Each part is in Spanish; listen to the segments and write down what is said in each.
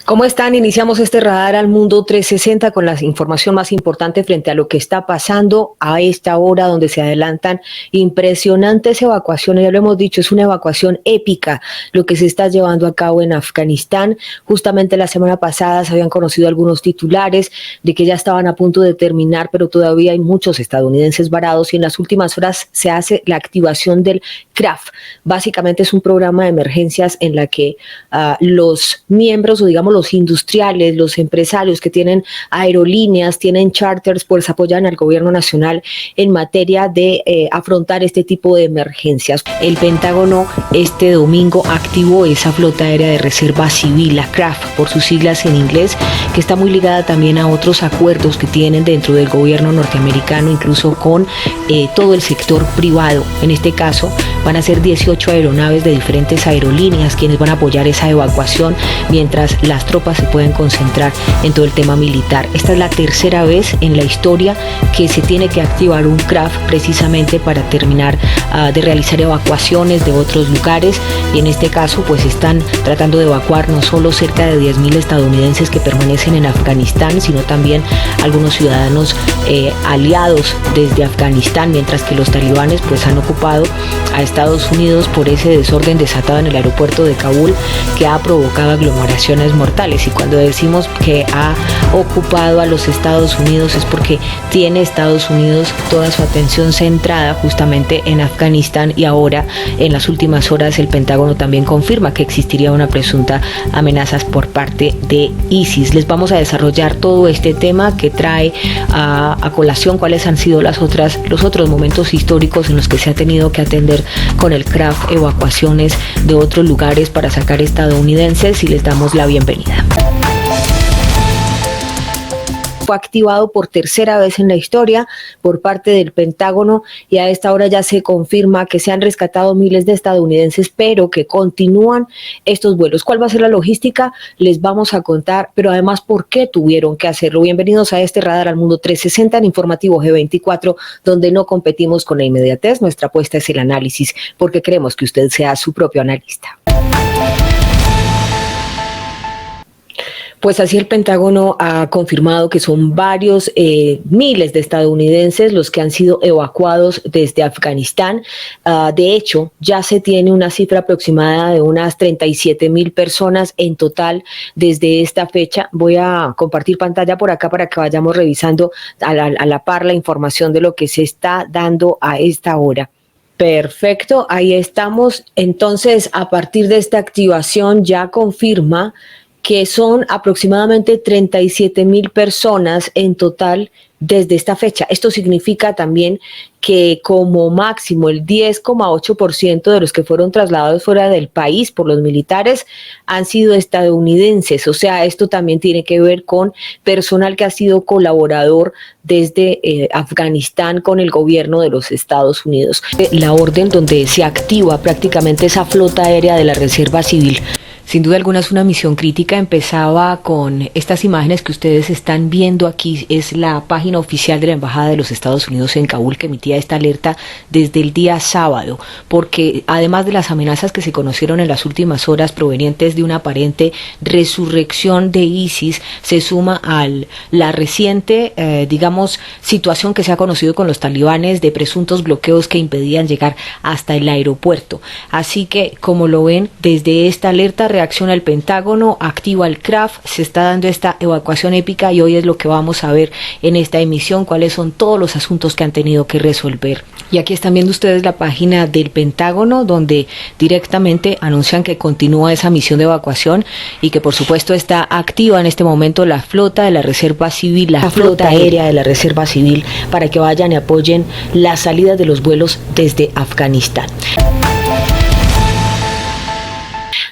¿Cómo están? Iniciamos este radar al mundo 360 con la información más importante frente a lo que está pasando a esta hora, donde se adelantan impresionantes evacuaciones. Ya lo hemos dicho, es una evacuación épica lo que se está llevando a cabo en Afganistán. Justamente la semana pasada se habían conocido algunos titulares de que ya estaban a punto de terminar, pero todavía hay muchos estadounidenses varados, y en las últimas horas se hace la activación del CRAF. Básicamente es un programa de emergencias en la que los miembros, o digamos los industriales, los empresarios que tienen aerolíneas, tienen charters, pues apoyan al gobierno nacional en materia de afrontar este tipo de emergencias. El Pentágono este domingo activó esa flota aérea de reserva civil, la CRAF por sus siglas en inglés, que está muy ligada también a otros acuerdos que tienen dentro del gobierno norteamericano, incluso con todo el sector privado. En este caso van a ser 18 aeronaves de diferentes aerolíneas quienes van a apoyar esa evacuación, mientras las tropas se pueden concentrar en todo el tema militar. Esta es la tercera vez en la historia que se tiene que activar un CRAF precisamente para terminar de realizar evacuaciones de otros lugares, y en este caso pues están tratando de evacuar no solo cerca de 10.000 estadounidenses que permanecen en Afganistán, sino también algunos ciudadanos aliados desde Afganistán, mientras que los talibanes pues han ocupado a Estados Unidos por ese desorden desatado en el aeropuerto de Kabul que ha provocado aglomeraciones mortales. Y cuando decimos que ha ocupado a los Estados Unidos es porque tiene Estados Unidos toda su atención centrada justamente en Afganistán, y ahora en las últimas horas el Pentágono también confirma que existiría una presunta amenaza por parte de ISIS. Les vamos a desarrollar todo este tema que trae a colación cuáles han sido los otros momentos históricos en los que se ha tenido que atender con el CRAF evacuaciones de otros lugares para sacar estadounidenses, y les damos la bienvenida. Fue activado por tercera vez en la historia por parte del Pentágono, y a esta hora ya se confirma que se han rescatado miles de estadounidenses, pero que continúan estos vuelos. ¿Cuál va a ser la logística? Les vamos a contar, pero además por qué tuvieron que hacerlo. Bienvenidos a este radar al mundo 360 en Informativo G24, donde no competimos con la inmediatez. Nuestra apuesta es el análisis, porque queremos que usted sea su propio analista. Pues así el Pentágono ha confirmado que son varios miles de estadounidenses los que han sido evacuados desde Afganistán. De hecho, ya se tiene una cifra aproximada de unas 37.000 personas en total desde esta fecha. Voy a compartir pantalla por acá para que vayamos revisando a la par la información de lo que se está dando a esta hora. Perfecto, ahí estamos. Entonces, a partir de esta activación ya confirma que son aproximadamente 37.000 personas en total desde esta fecha. Esto significa también que como máximo el 10,8% de los que fueron trasladados fuera del país por los militares han sido estadounidenses. O sea, esto también tiene que ver con personal que ha sido colaborador desde Afganistán con el gobierno de los Estados Unidos. La orden donde se activa prácticamente esa flota aérea de la Reserva Civil. Sin duda alguna es una misión crítica. Empezaba con estas imágenes que ustedes están viendo aquí. Es la página oficial de la Embajada de los Estados Unidos en Kabul, que emitía esta alerta desde el día sábado, porque además de las amenazas que se conocieron en las últimas horas provenientes de una aparente resurrección de ISIS, se suma a la reciente, situación que se ha conocido con los talibanes de presuntos bloqueos que impedían llegar hasta el aeropuerto. Así que, como lo ven, desde esta alerta reacciona el Pentágono, activa el CRAF, se está dando esta evacuación épica, y hoy es lo que vamos a ver en esta emisión, cuáles son todos los asuntos que han tenido que resolver. Y aquí están viendo ustedes la página del Pentágono, donde directamente anuncian que continúa esa misión de evacuación y que por supuesto está activa en este momento la flota de la Reserva Civil, la flota aérea de la Reserva Civil, para que vayan y apoyen las salidas de los vuelos desde Afganistán.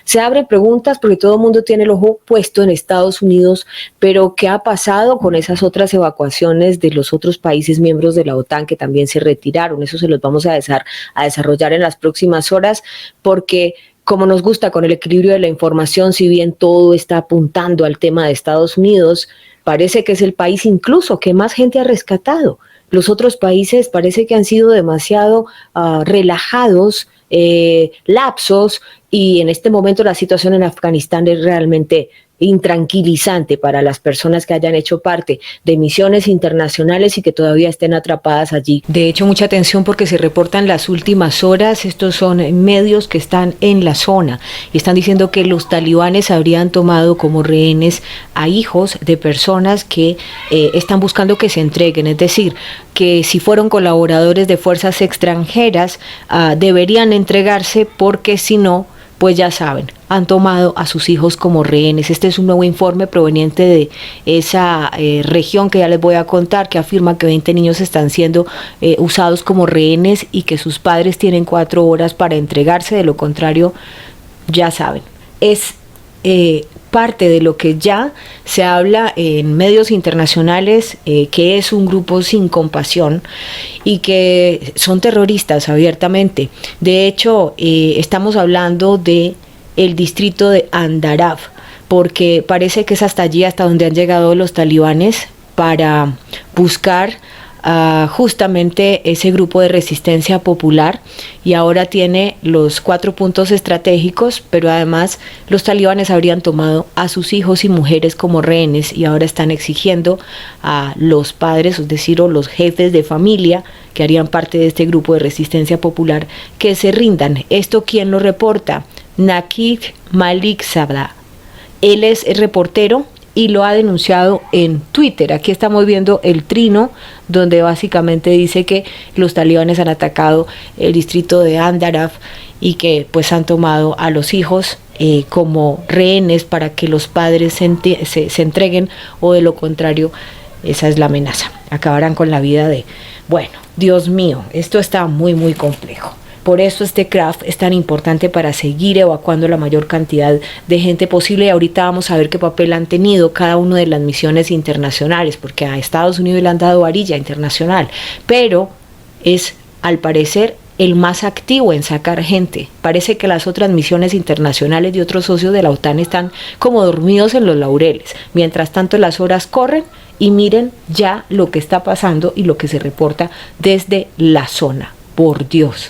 Se abren preguntas porque todo el mundo tiene el ojo puesto en Estados Unidos, pero ¿qué ha pasado con esas otras evacuaciones de los otros países miembros de la OTAN que también se retiraron? Eso se los vamos a desarrollar en las próximas horas, porque como nos gusta con el equilibrio de la información, si bien todo está apuntando al tema de Estados Unidos, parece que es el país incluso que más gente ha rescatado. Los otros países parece que han sido demasiado relajados, lapsos, y en este momento la situación en Afganistán es realmente intranquilizante para las personas que hayan hecho parte de misiones internacionales y que todavía estén atrapadas allí. De hecho, mucha atención porque se reportan las últimas horas, estos son medios que están en la zona y están diciendo que los talibanes habrían tomado como rehenes a hijos de personas que están buscando que se entreguen, es decir, que si fueron colaboradores de fuerzas extranjeras deberían entregarse porque si no, pues ya saben, han tomado a sus hijos como rehenes. Este es un nuevo informe proveniente de esa región que ya les voy a contar, que afirma que 20 niños están siendo usados como rehenes y que sus padres tienen 4 horas para entregarse, de lo contrario, ya saben, es parte de lo que ya se habla en medios internacionales, que es un grupo sin compasión y que son terroristas abiertamente. De hecho, estamos hablando de el distrito de Andarab, porque parece que es hasta allí hasta donde han llegado los talibanes para buscar justamente ese grupo de resistencia popular, y ahora tiene los 4 puntos estratégicos, pero además los talibanes habrían tomado a sus hijos y mujeres como rehenes y ahora están exigiendo a los padres, es decir, o los jefes de familia que harían parte de este grupo de resistencia popular, que se rindan. ¿Esto quién lo reporta? Nakib Malikzada. Él es el reportero y lo ha denunciado en Twitter. Aquí estamos viendo el trino donde básicamente dice que los talibanes han atacado el distrito de Andarab y que pues han tomado a los hijos como rehenes para que los padres se entreguen, o de lo contrario, esa es la amenaza, acabarán con la vida de... Bueno, Dios mío, esto está muy complejo. Por eso este CRAF es tan importante para seguir evacuando la mayor cantidad de gente posible. Y ahorita vamos a ver qué papel han tenido cada una de las misiones internacionales, porque a Estados Unidos le han dado varilla internacional, pero es al parecer el más activo en sacar gente. Parece que las otras misiones internacionales de otros socios de la OTAN están como dormidos en los laureles. Mientras tanto, las horas corren y miren ya lo que está pasando y lo que se reporta desde la zona. Por Dios.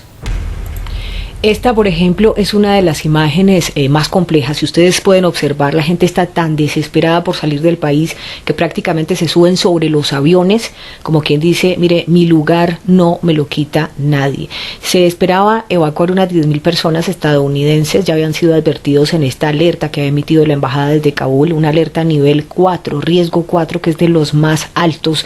Esta, por ejemplo, es una de las imágenes más complejas. Si ustedes pueden observar, la gente está tan desesperada por salir del país que prácticamente se suben sobre los aviones, como quien dice, mire, mi lugar no me lo quita nadie. Se esperaba evacuar unas 10.000 personas estadounidenses, ya habían sido advertidos en esta alerta que ha emitido la embajada desde Kabul, una alerta nivel 4, riesgo 4, que es de los más altos,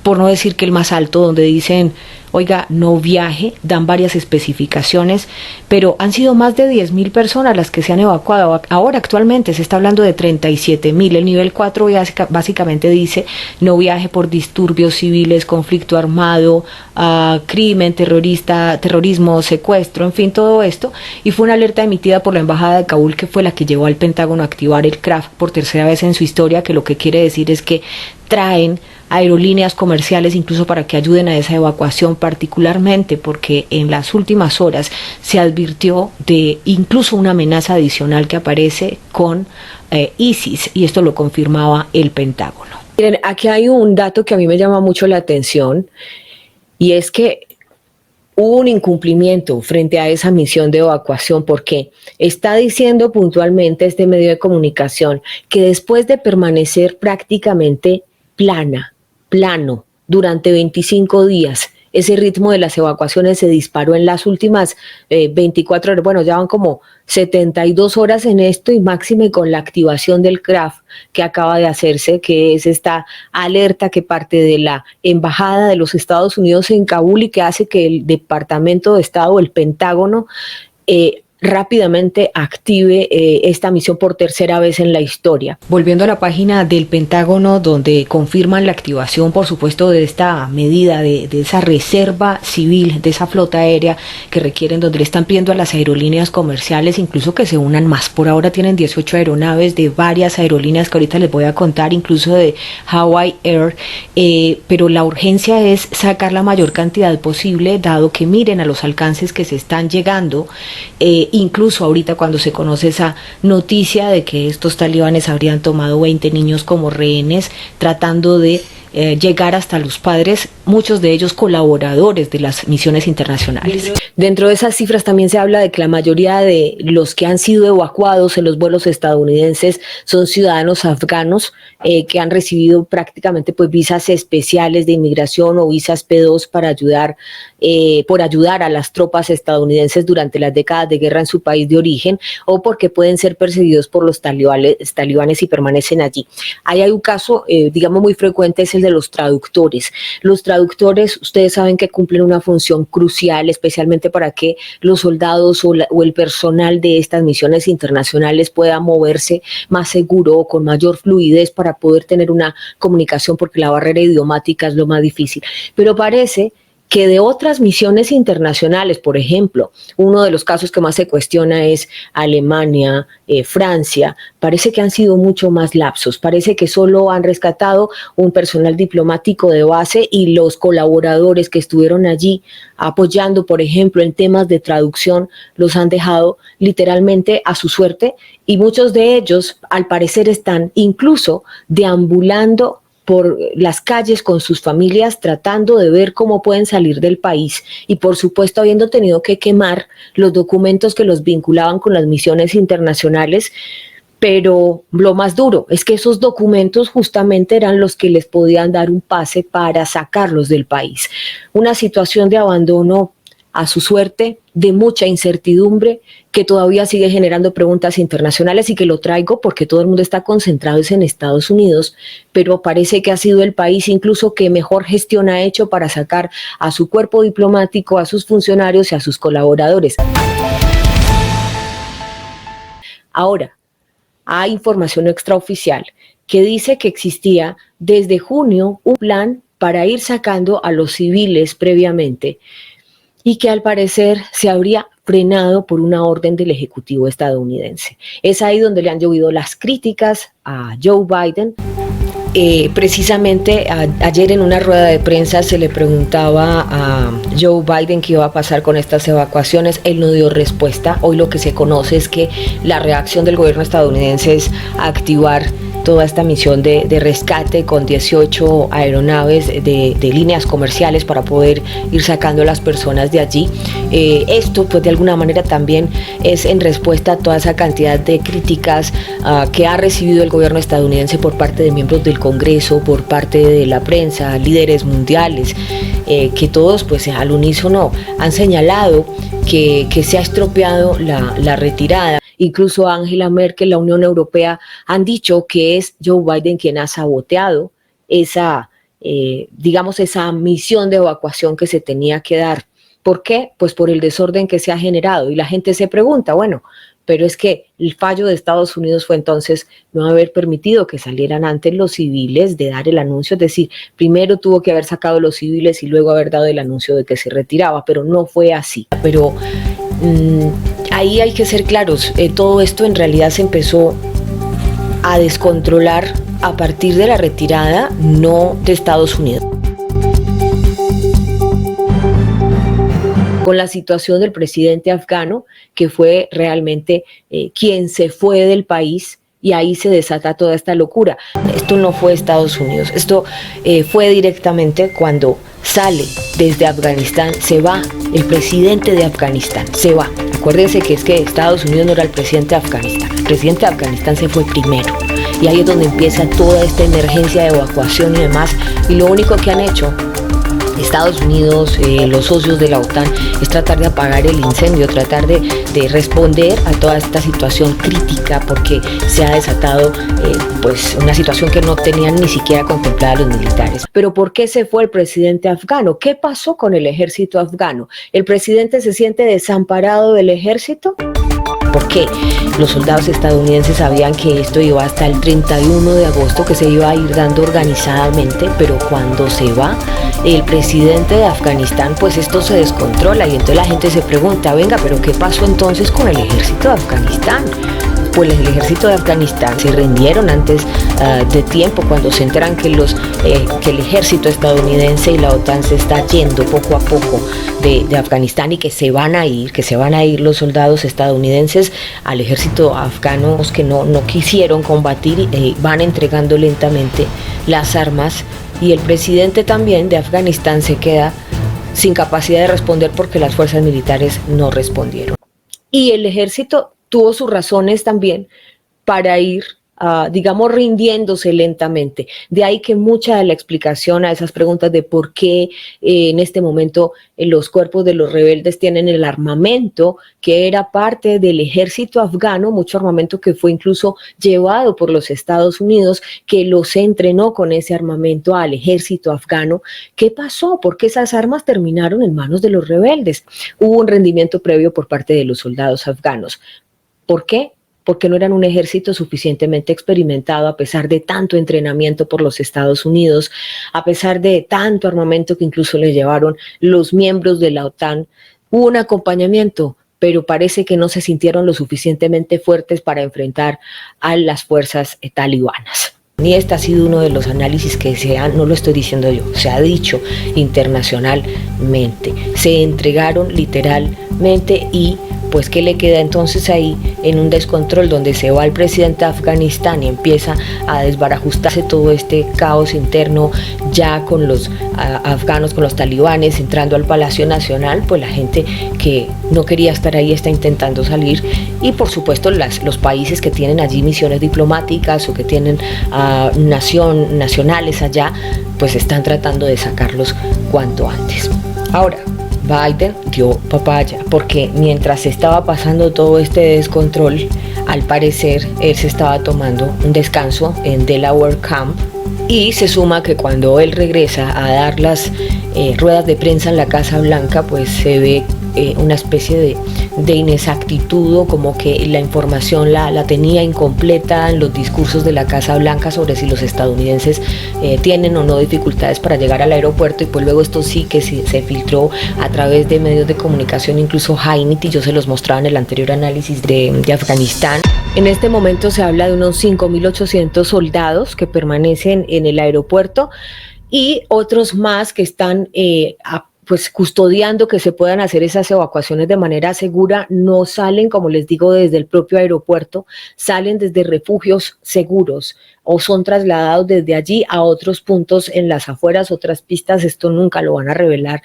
por no decir que el más alto, donde dicen, oiga, no viaje, dan varias especificaciones, pero han sido más de 10.000 personas las que se han evacuado. Ahora actualmente se está hablando de 37.000. El nivel 4 básicamente dice no viaje por disturbios civiles, conflicto armado, crimen, terrorismo, secuestro, en fin, todo esto. Y fue una alerta emitida por la embajada de Kabul, que fue la que llevó al Pentágono a activar el CRAF por tercera vez en su historia, que lo que quiere decir es que traen aerolíneas comerciales incluso para que ayuden a esa evacuación, particularmente porque en las últimas horas se advirtió de incluso una amenaza adicional que aparece con ISIS, y esto lo confirmaba el Pentágono. Miren, aquí hay un dato que a mí me llama mucho la atención, y es que hubo un incumplimiento frente a esa misión de evacuación, porque está diciendo puntualmente este medio de comunicación que después de permanecer prácticamente plano durante 25 días, ese ritmo de las evacuaciones se disparó en las últimas 24 horas. Bueno, ya van como 72 horas en esto, y máxime con la activación del CRAF que acaba de hacerse, que es esta alerta que parte de la Embajada de los Estados Unidos en Kabul y que hace que el Departamento de Estado, el Pentágono, rápidamente active esta misión por tercera vez en la historia. Volviendo a la página del Pentágono, donde confirman la activación, por supuesto, de esta medida, de esa reserva civil, de esa flota aérea que requieren, donde le están pidiendo a las aerolíneas comerciales incluso que se unan más. Por ahora tienen 18 aeronaves de varias aerolíneas que ahorita les voy a contar, incluso de Hawaii Air, pero la urgencia es sacar la mayor cantidad posible, dado que miren a los alcances que se están llegando. Incluso ahorita, cuando se conoce esa noticia de que estos talibanes habrían tomado 20 niños como rehenes, tratando de llegar hasta los padres, muchos de ellos colaboradores de las misiones internacionales. Dentro de esas cifras también se habla de que la mayoría de los que han sido evacuados en los vuelos estadounidenses son ciudadanos afganos que han recibido prácticamente pues visas especiales de inmigración o visas P2 para ayudar por ayudar a las tropas estadounidenses durante las décadas de guerra en su país de origen, o porque pueden ser perseguidos por los talibanes y permanecen allí. Ahí hay un caso, digamos, muy frecuente, es el de los traductores. Los traductores, ustedes saben que cumplen una función crucial, especialmente para que los soldados o el personal de estas misiones internacionales pueda moverse más seguro o con mayor fluidez para poder tener una comunicación, porque la barrera idiomática es lo más difícil. Pero parece que de otras misiones internacionales, por ejemplo, uno de los casos que más se cuestiona es Alemania, Francia, parece que han sido mucho más lapsos, parece que solo han rescatado un personal diplomático de base y los colaboradores que estuvieron allí apoyando, por ejemplo, en temas de traducción, los han dejado literalmente a su suerte, y muchos de ellos, al parecer, están incluso deambulando por las calles con sus familias tratando de ver cómo pueden salir del país, y por supuesto habiendo tenido que quemar los documentos que los vinculaban con las misiones internacionales. Pero lo más duro es que esos documentos justamente eran los que les podían dar un pase para sacarlos del país. Una situación de abandono a su suerte, de mucha incertidumbre, que todavía sigue generando preguntas internacionales, y que lo traigo porque todo el mundo está concentrado en Estados Unidos, pero parece que ha sido el país incluso que mejor gestión ha hecho para sacar a su cuerpo diplomático, a sus funcionarios y a sus colaboradores. Ahora, hay información extraoficial que dice que existía desde junio un plan para ir sacando a los civiles previamente, y que al parecer se habría frenado por una orden del Ejecutivo estadounidense. Es ahí donde le han llovido las críticas a Joe Biden. Precisamente ayer en una rueda de prensa se le preguntaba a Joe Biden qué iba a pasar con estas evacuaciones. Él no dio respuesta. Hoy lo que se conoce es que la reacción del gobierno estadounidense es activar toda esta misión de rescate con 18 aeronaves de líneas comerciales para poder ir sacando a las personas de allí. Esto pues de alguna manera también es en respuesta a toda esa cantidad de críticas que ha recibido el gobierno estadounidense por parte de miembros del Congreso, por parte de la prensa, líderes mundiales, que todos pues al unísono han señalado que se ha estropeado la retirada. Incluso Angela Merkel, la Unión Europea, han dicho que es Joe Biden quien ha saboteado esa misión de evacuación que se tenía que dar. ¿Por qué? Pues por el desorden que se ha generado. Y la gente se pregunta, bueno, pero es que el fallo de Estados Unidos fue entonces no haber permitido que salieran antes los civiles de dar el anuncio. Es decir, primero tuvo que haber sacado los civiles y luego haber dado el anuncio de que se retiraba, pero no fue así. Pero ahí hay que ser claros, todo esto en realidad se empezó a descontrolar a partir de la retirada, no de Estados Unidos. Con la situación del presidente afgano, que fue realmente quien se fue del país, y ahí se desata toda esta locura. Esto no fue Estados Unidos, esto fue directamente cuando sale desde Afganistán, se va el presidente de Afganistán, se va. Acuérdense que es que Estados Unidos no era el presidente de Afganistán, el presidente de Afganistán se fue primero. Y ahí es donde empieza toda esta emergencia de evacuación y demás. Y lo único que han hecho Estados Unidos, los socios de la OTAN, es tratar de apagar el incendio, tratar de responder a toda esta situación crítica, porque se ha desatado pues una situación que no tenían ni siquiera contemplada los militares. Pero ¿por qué se fue el presidente afgano? ¿Qué pasó con el ejército afgano? ¿El presidente se siente desamparado del ejército? ¿Por qué? Los soldados estadounidenses sabían que esto iba hasta el 31 de agosto, que se iba a ir dando organizadamente, pero cuando se va el presidente de Afganistán, pues esto se descontrola, y entonces la gente se pregunta, venga, pero ¿qué pasó entonces con el ejército de Afganistán? Pues el ejército de Afganistán se rindieron antes de tiempo, cuando se enteran que el ejército estadounidense y la OTAN se está yendo poco a poco de Afganistán, y que se van a ir los soldados estadounidenses al ejército afgano, que no quisieron combatir, y van entregando lentamente las armas y el presidente también de Afganistán se queda sin capacidad de responder porque las fuerzas militares no respondieron. Y el ejército tuvo sus razones también para ir, digamos, rindiéndose lentamente. De ahí que mucha de la explicación a esas preguntas de por qué en este momento los cuerpos de los rebeldes tienen el armamento que era parte del ejército afgano, mucho armamento que fue incluso llevado por los Estados Unidos, que los entrenó con ese armamento al ejército afgano. ¿Qué pasó? ¿Por qué esas armas terminaron en manos de los rebeldes? Hubo un rendimiento previo por parte de los soldados afganos. ¿Por qué? Porque no eran un ejército suficientemente experimentado a pesar de tanto entrenamiento por los Estados Unidos, a pesar de tanto armamento que incluso les llevaron los miembros de la OTAN. Hubo un acompañamiento, pero parece que no se sintieron lo suficientemente fuertes para enfrentar a las fuerzas talibanas. Y este ha sido uno de los análisis que no lo estoy diciendo yo, se ha dicho internacionalmente. Se entregaron literalmente y pues ¿qué le queda entonces ahí en un descontrol donde se va el presidente de Afganistán y empieza a desbarajustarse todo este caos interno ya con los afganos, con los talibanes entrando al Palacio Nacional? Pues la gente que no quería estar ahí está intentando salir y por supuesto los países que tienen allí misiones diplomáticas o que tienen nacionales allá pues están tratando de sacarlos cuanto antes. Ahora, Biden dio papaya porque mientras estaba pasando todo este descontrol, al parecer él se estaba tomando un descanso en Delaware Camp y se suma que cuando él regresa a dar las ruedas de prensa en la Casa Blanca, pues se ve una especie de inexactitud o como que la información la tenía incompleta en los discursos de la Casa Blanca sobre si los estadounidenses tienen o no dificultades para llegar al aeropuerto y pues luego esto sí que se filtró a través de medios de comunicación, incluso Hannity, yo se los mostraba en el anterior análisis de Afganistán. En este momento se habla de unos 5.800 soldados que permanecen en el aeropuerto y otros más que están pues custodiando que se puedan hacer esas evacuaciones de manera segura. No salen, como les digo, desde el propio aeropuerto, salen desde refugios seguros o son trasladados desde allí a otros puntos en las afueras, otras pistas. Esto nunca lo van a revelar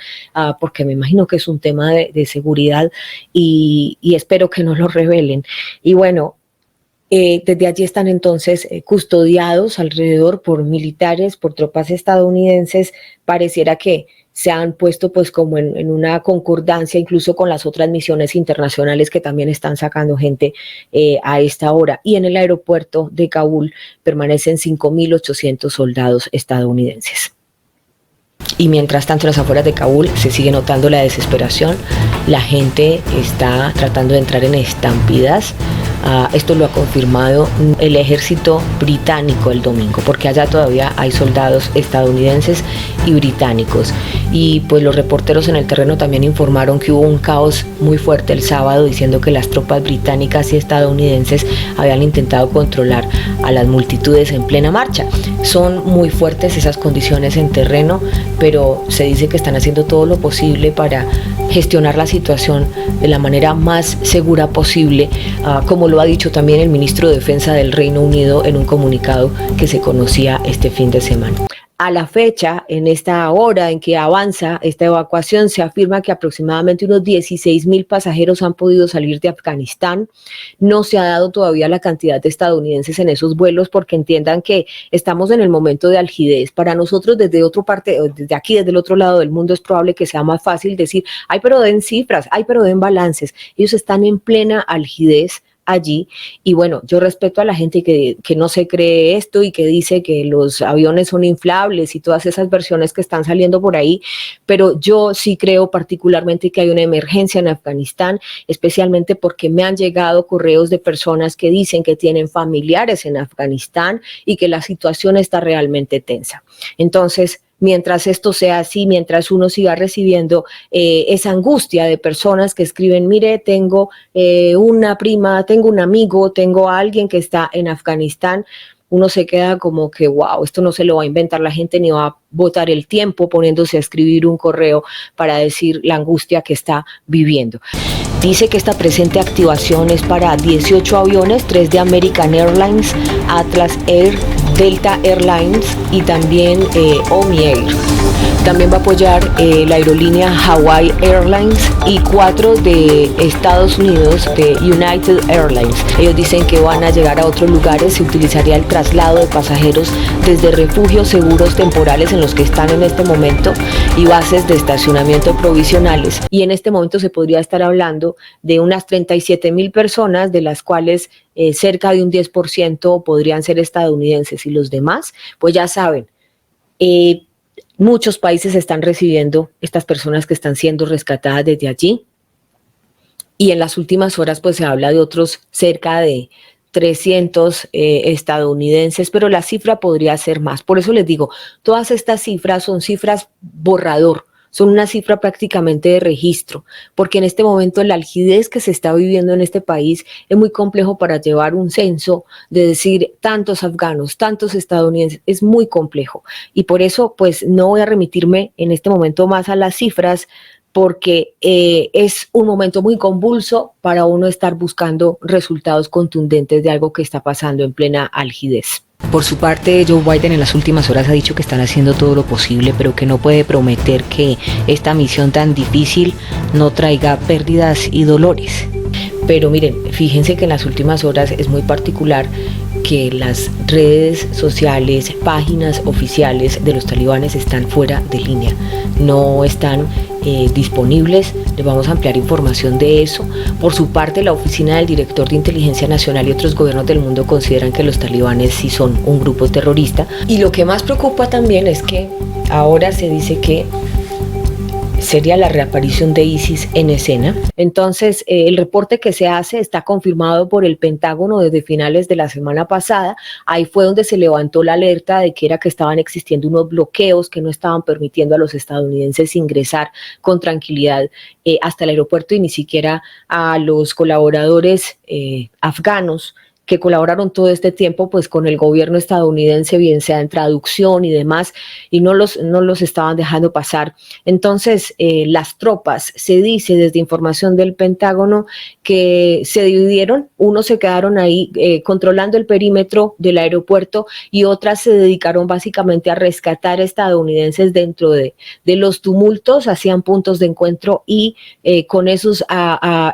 porque me imagino que es un tema de seguridad y espero que no lo revelen. Y bueno, desde allí están entonces custodiados alrededor por militares, por tropas estadounidenses. Pareciera que se han puesto pues como en una concordancia incluso con las otras misiones internacionales que también están sacando gente a esta hora. Y en el aeropuerto de Kabul permanecen 5.800 soldados estadounidenses. Y mientras tanto en las afueras de Kabul se sigue notando la desesperación, la gente está tratando de entrar en estampidas. Esto lo ha confirmado el ejército británico el domingo, porque allá todavía hay soldados estadounidenses y británicos. Y pues los reporteros en el terreno también informaron que hubo un caos muy fuerte el sábado, diciendo que las tropas británicas y estadounidenses habían intentado controlar a las multitudes en plena marcha. Son muy fuertes esas condiciones en terreno, pero se dice que están haciendo todo lo posible para gestionar la situación de la manera más segura posible, como lo ha dicho también el ministro de Defensa del Reino Unido en un comunicado que se conocía este fin de semana. A la fecha, en esta hora en que avanza esta evacuación, se afirma que aproximadamente unos 16.000 pasajeros han podido salir de Afganistán. No se ha dado todavía la cantidad de estadounidenses en esos vuelos porque entiendan que estamos en el momento de algidez. Para nosotros desde otra parte, desde aquí, desde el otro lado del mundo, es probable que sea más fácil decir, ay, pero den cifras, ay, pero den balances. Ellos están en plena algidez allí y bueno, yo respeto a la gente que no se cree esto y que dice que los aviones son inflables y todas esas versiones que están saliendo por ahí, pero yo sí creo particularmente que hay una emergencia en Afganistán, especialmente porque me han llegado correos de personas que dicen que tienen familiares en Afganistán y que la situación está realmente tensa. Entonces, mientras esto sea así, mientras uno siga recibiendo esa angustia de personas que escriben, mire, tengo una prima, tengo un amigo, tengo a alguien que está en Afganistán, uno se queda como que, wow, esto no se lo va a inventar la gente ni va a botar el tiempo poniéndose a escribir un correo para decir la angustia que está viviendo. Dice que esta presente activación es para 18 aviones, 3 de American Airlines, Atlas Air, Delta Airlines y también Omni Air. También va a apoyar la aerolínea Hawaii Airlines y 4 de Estados Unidos de United Airlines. Ellos dicen que van a llegar a otros lugares. Se utilizaría el traslado de pasajeros desde refugios seguros temporales en los que están en este momento y bases de estacionamiento provisionales. Y en este momento se podría estar hablando de unas 37,000 personas, de las cuales cerca de un 10% podrían ser estadounidenses, y los demás, pues ya saben, muchos países están recibiendo estas personas que están siendo rescatadas desde allí, y en las últimas horas pues se habla de otros cerca de 300 estadounidenses, pero la cifra podría ser más. Por eso les digo, todas estas cifras son cifras borrador, son una cifra prácticamente de registro, porque en este momento la algidez que se está viviendo en este país es muy complejo para llevar un censo de decir tantos afganos, tantos estadounidenses, es muy complejo. Y por eso pues no voy a remitirme en este momento más a las cifras, porque es un momento muy convulso para uno estar buscando resultados contundentes de algo que está pasando en plena algidez. Por su parte, Joe Biden en las últimas horas ha dicho que están haciendo todo lo posible, pero que no puede prometer que esta misión tan difícil no traiga pérdidas y dolores. Pero miren, fíjense que en las últimas horas es muy particular que las redes sociales, páginas oficiales de los talibanes están fuera de línea, no están disponibles. Les vamos a ampliar información de eso. Por su parte, la oficina del director de inteligencia nacional y otros gobiernos del mundo consideran que los talibanes sí son un grupo terrorista. Y lo que más preocupa también es que ahora se dice que sería la reaparición de ISIS en escena. Entonces, el reporte que se hace está confirmado por el Pentágono desde finales de la semana pasada. Ahí fue donde se levantó la alerta de que era que estaban existiendo unos bloqueos que no estaban permitiendo a los estadounidenses ingresar con tranquilidad hasta el aeropuerto, y ni siquiera a los colaboradores afganos que colaboraron todo este tiempo pues con el gobierno estadounidense, bien sea en traducción y demás, y no los estaban dejando pasar. Entonces, las tropas, se dice desde información del Pentágono, que se dividieron, unos se quedaron ahí controlando el perímetro del aeropuerto y otras se dedicaron básicamente a rescatar estadounidenses dentro de los tumultos, hacían puntos de encuentro y con esos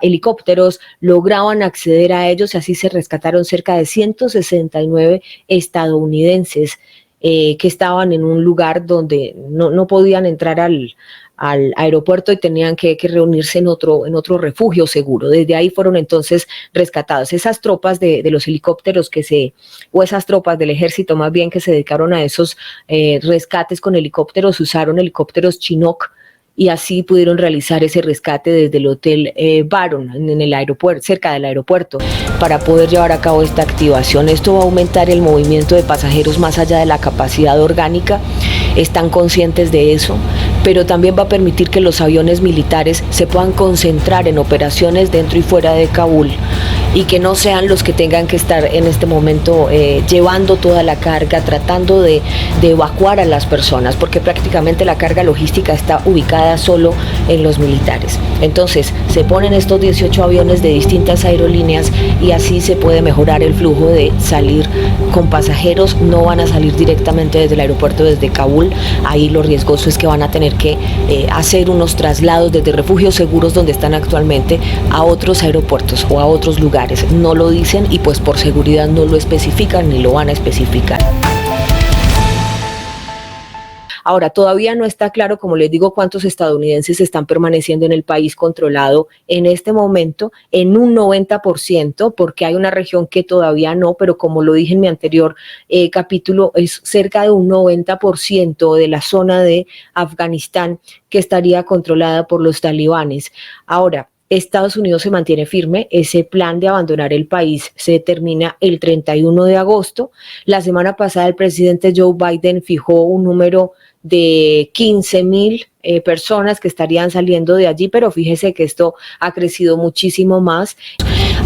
helicópteros lograban acceder a ellos, y así se rescataron cerca de 169 estadounidenses que estaban en un lugar donde no podían entrar al aeropuerto y tenían que reunirse en otro refugio seguro. Desde ahí fueron entonces rescatados. Esas tropas de los helicópteros o esas tropas del ejército más bien que se dedicaron a esos rescates con helicópteros, usaron helicópteros Chinook, y así pudieron realizar ese rescate desde el hotel Baron en el aeropuerto, cerca del aeropuerto, para poder llevar a cabo esta activación. Esto va a aumentar el movimiento de pasajeros más allá de la capacidad orgánica, están conscientes de eso, pero también va a permitir que los aviones militares se puedan concentrar en operaciones dentro y fuera de Kabul, y que no sean los que tengan que estar en este momento llevando toda la carga, tratando de evacuar a las personas, porque prácticamente la carga logística está ubicada solo en los militares. Entonces se ponen estos 18 aviones de distintas aerolíneas y así se puede mejorar el flujo de salir con pasajeros. No van a salir directamente desde el aeropuerto desde Kabul, ahí lo riesgoso es que van a tener que hacer unos traslados desde refugios seguros donde están actualmente a otros aeropuertos o a otros lugares. No lo dicen y pues por seguridad no lo especifican ni lo van a especificar. Ahora, todavía no está claro, como les digo, cuántos estadounidenses están permaneciendo en el país controlado en este momento, en un 90%, porque hay una región que todavía no, pero como lo dije en mi anterior capítulo, es cerca de un 90% de la zona de Afganistán que estaría controlada por los talibanes. Ahora, Estados Unidos se mantiene firme, ese plan de abandonar el país se termina el 31 de agosto. La semana pasada el presidente Joe Biden fijó un número de 15,000 personas que estarían saliendo de allí, pero fíjese que esto ha crecido muchísimo más.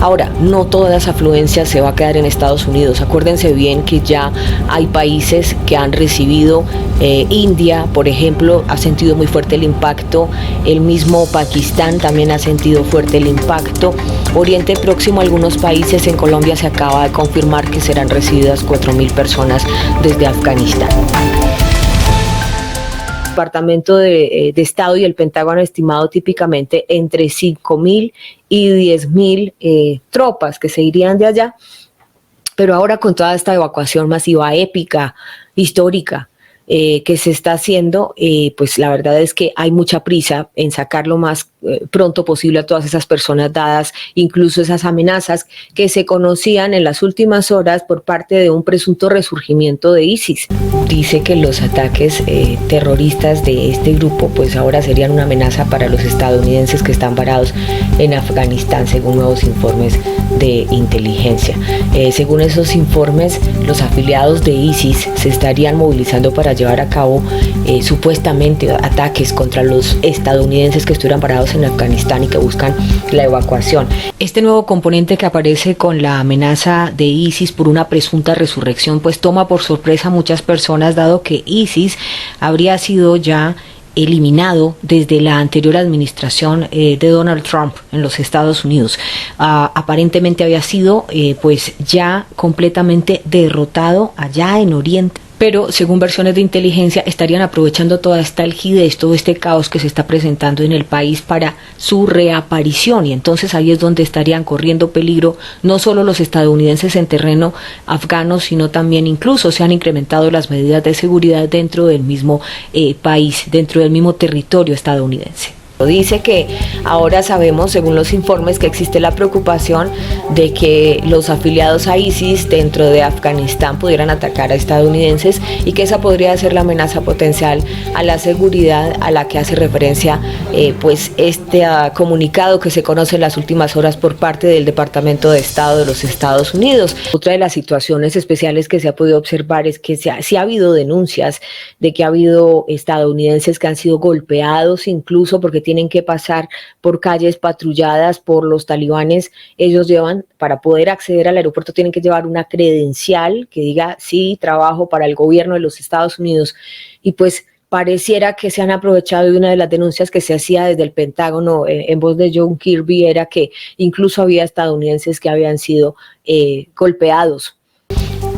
Ahora, no toda esa afluencia se va a quedar en Estados Unidos. Acuérdense bien que ya hay países que han recibido, India, por ejemplo, ha sentido muy fuerte el impacto, el mismo Pakistán también ha sentido fuerte el impacto. Oriente Próximo, algunos países. En Colombia se acaba de confirmar que serán recibidas 4.000 personas desde Afganistán. El Departamento de Estado y el Pentágono han estimado típicamente entre 5.000 y 10.000 tropas que se irían de allá, pero ahora con toda esta evacuación masiva, épica, histórica, que se está haciendo, pues la verdad es que hay mucha prisa en sacar lo más pronto posible a todas esas personas, dadas incluso esas amenazas que se conocían en las últimas horas por parte de un presunto resurgimiento de ISIS. Dice que los ataques terroristas de este grupo pues ahora serían una amenaza para los estadounidenses que están varados en Afganistán, según nuevos informes de inteligencia. Según esos informes, los afiliados de ISIS se estarían movilizando para llevar a cabo supuestamente ataques contra los estadounidenses que estuvieran parados en Afganistán y que buscan la evacuación. Este nuevo componente que aparece con la amenaza de ISIS por una presunta resurrección pues toma por sorpresa a muchas personas, dado que ISIS habría sido ya eliminado desde la anterior administración de Donald Trump en los Estados Unidos. Aparentemente había sido pues ya completamente derrotado allá en Oriente. Pero según versiones de inteligencia estarían aprovechando toda esta algidez, todo este caos que se está presentando en el país para su reaparición, y entonces ahí es donde estarían corriendo peligro no solo los estadounidenses en terreno afgano, sino también incluso se han incrementado las medidas de seguridad dentro del mismo país, dentro del mismo territorio estadounidense. Dice que ahora sabemos, según los informes, que existe la preocupación de que los afiliados a ISIS dentro de Afganistán pudieran atacar a estadounidenses y que esa podría ser la amenaza potencial a la seguridad a la que hace referencia pues este comunicado que se conoce en las últimas horas por parte del Departamento de Estado de los Estados Unidos. Otra de las situaciones especiales que se ha podido observar es que sí ha habido denuncias de que ha habido estadounidenses que han sido golpeados, incluso porque tienen que pasar por calles patrulladas por los talibanes. Ellos llevan, para poder acceder al aeropuerto, tienen que llevar una credencial que diga, sí, trabajo para el gobierno de los Estados Unidos. Y pues pareciera que se han aprovechado de una de las denuncias que se hacía desde el Pentágono en voz de John Kirby, era que incluso había estadounidenses que habían sido golpeados.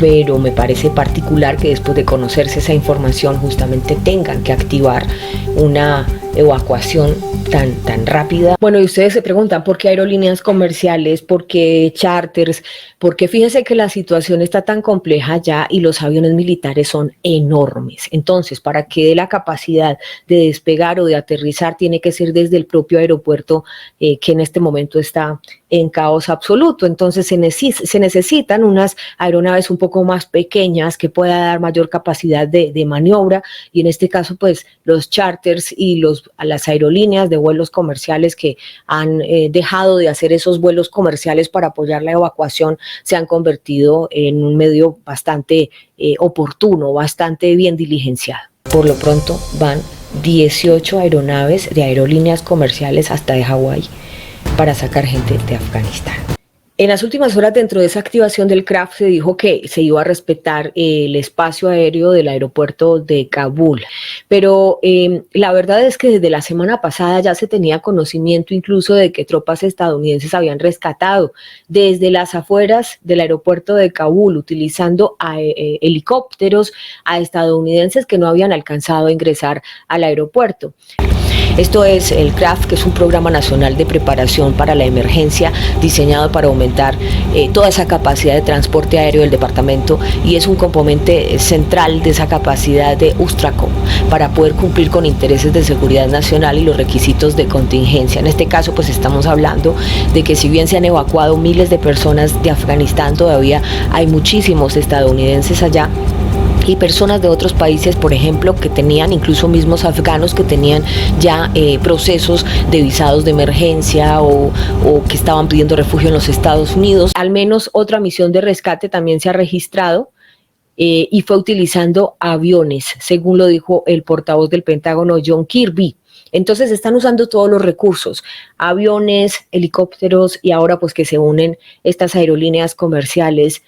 Pero me parece particular que después de conocerse esa información justamente tengan que activar una evacuación tan rápida. Bueno, y ustedes se preguntan por qué aerolíneas comerciales, por qué charters, porque fíjense que la situación está tan compleja ya y los aviones militares son enormes. Entonces, para que dé la capacidad de despegar o de aterrizar, tiene que ser desde el propio aeropuerto que en este momento está en caos absoluto. Entonces se necesitan unas aeronaves un poco más pequeñas que puedan dar mayor capacidad de maniobra, y en este caso pues los charters y las aerolíneas de vuelos comerciales que han dejado de hacer esos vuelos comerciales para apoyar la evacuación se han convertido en un medio bastante oportuno, bastante bien diligenciado. Por lo pronto van 18 aeronaves de aerolíneas comerciales hasta de Hawái para sacar gente de Afganistán. En las últimas horas, dentro de esa activación del CRAF, se dijo que se iba a respetar el espacio aéreo del aeropuerto de Kabul, pero la verdad es que desde la semana pasada ya se tenía conocimiento incluso de que tropas estadounidenses habían rescatado desde las afueras del aeropuerto de Kabul, utilizando helicópteros, a estadounidenses que no habían alcanzado a ingresar al aeropuerto. Esto es el CRAF, que es un programa nacional de preparación para la emergencia diseñado para aumentar toda esa capacidad de transporte aéreo del departamento, y es un componente central de esa capacidad de USTRACOM para poder cumplir con intereses de seguridad nacional y los requisitos de contingencia. En este caso pues estamos hablando de que si bien se han evacuado miles de personas de Afganistán, todavía hay muchísimos estadounidenses allá y personas de otros países, por ejemplo, que tenían, incluso mismos afganos que tenían ya procesos de visados de emergencia o que estaban pidiendo refugio en los Estados Unidos. Al menos otra misión de rescate también se ha registrado y fue utilizando aviones, según lo dijo el portavoz del Pentágono, John Kirby. Entonces están usando todos los recursos, aviones, helicópteros, y ahora pues que se unen estas aerolíneas comerciales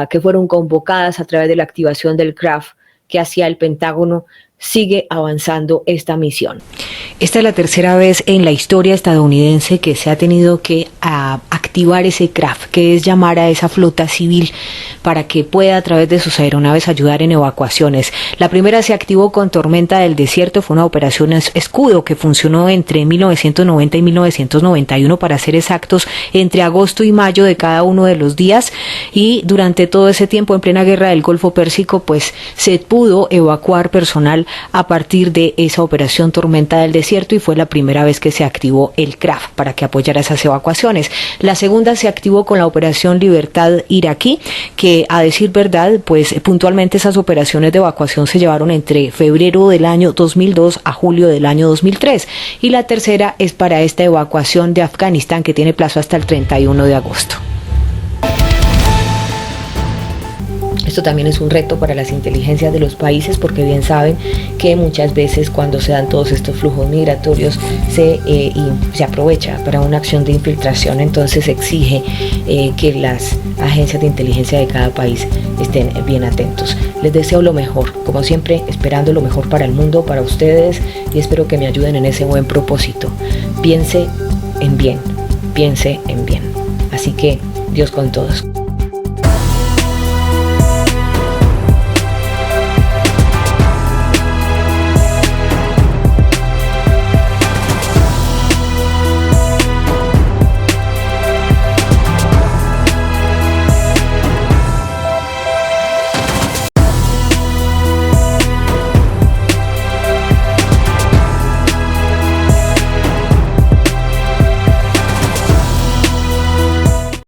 que fueron convocadas a través de la activación del CRAF que hacía el Pentágono. Sigue avanzando esta misión. Esta es la tercera vez en la historia estadounidense que se ha tenido que activar activar ese CRAF, que es llamar a esa flota civil para que pueda a través de sus aeronaves ayudar en evacuaciones. La primera se activó con Tormenta del Desierto, fue una operación escudo que funcionó entre 1990 y 1991, para ser exactos, entre agosto y mayo de cada uno de los días, y durante todo ese tiempo, en plena guerra del Golfo Pérsico, pues se pudo evacuar personal a partir de esa operación Tormenta del Desierto, y fue la primera vez que se activó el CRAF para que apoyara esas evacuaciones. La segunda se activó con la operación Libertad iraquí, que a decir verdad, pues puntualmente esas operaciones de evacuación se llevaron entre febrero del año 2002 a julio del año 2003. Y la tercera es para esta evacuación de Afganistán, que tiene plazo hasta el 31 de agosto. Esto también es un reto para las inteligencias de los países, porque bien saben que muchas veces cuando se dan todos estos flujos migratorios se aprovecha para una acción de infiltración. Entonces exige que las agencias de inteligencia de cada país estén bien atentos. Les deseo lo mejor, como siempre, esperando lo mejor para el mundo, para ustedes, y espero que me ayuden en ese buen propósito. Piense en bien, piense en bien. Así que Dios con todos.